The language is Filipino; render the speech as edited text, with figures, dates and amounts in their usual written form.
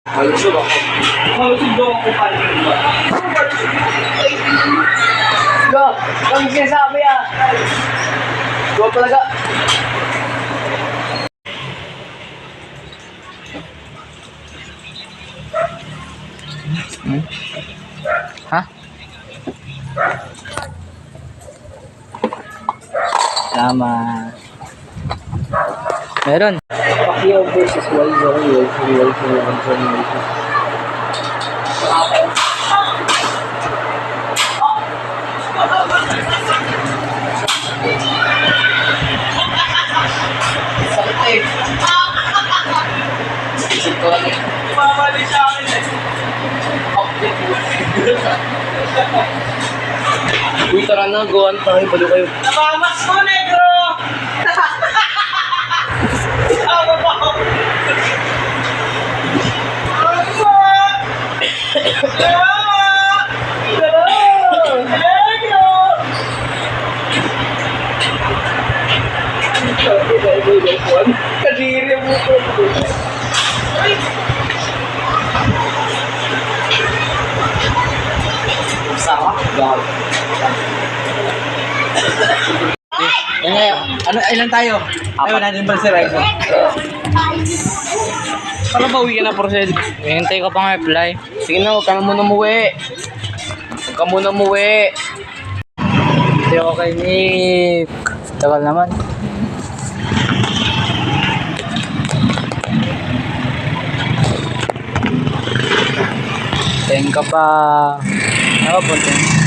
Malusog ako. Malusog daw ako pa rin ba? Go! Kung sinasabi ah! Go talaga! Ha? Salamat. Meron. Pacquiao versus Wilder. Mamali sa akin eh. Uy, tara na. Goan tayo. Balo kayo. Napamas ko, negro! Tama pa ako. Kadiri mo ko. Sarap. Yan nga. Ano, ilan tayo? Ayaw natin ba si Rice? Para bawi ka na, Porcel. Hintay ka pang reply. Sige na, huwag ka na muna umuwi. Huwag ka muna umuwi. Hindi ako kay Nick. Tagal naman. Teng ka pa. Ano ba, Porcel?